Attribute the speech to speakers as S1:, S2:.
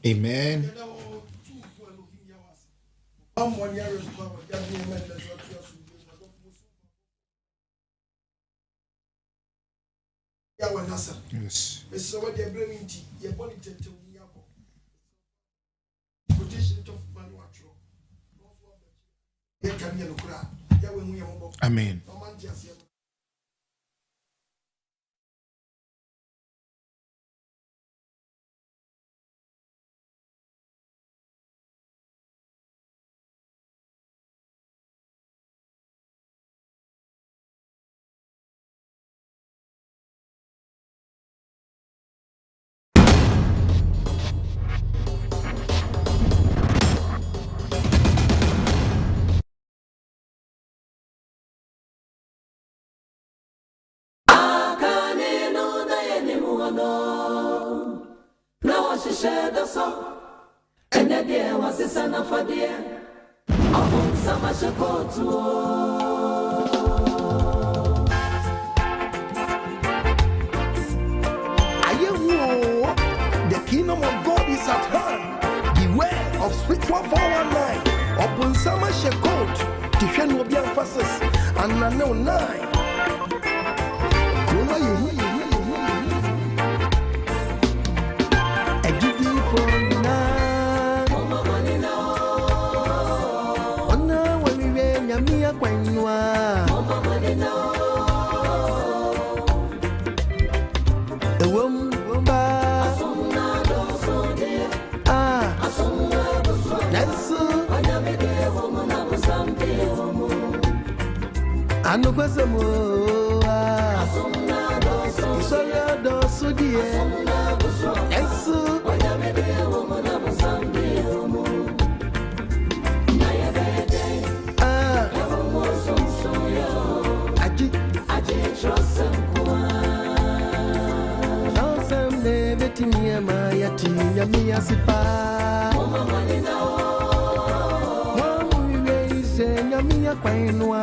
S1: Amen. Yes. Amen.
S2: And the dear was the son of a dear. Among some I shall go
S3: to. The kingdom of God is at hand. Beware of spiritual 419. Upon summer shekot. Defend will be emphasis. And I know 9. Anu kwasemo Isoya dosu die Ensu Nansam ne betimiya mayati Nyamiya sipa Mwamu iwe ise Nyamiya kwainwa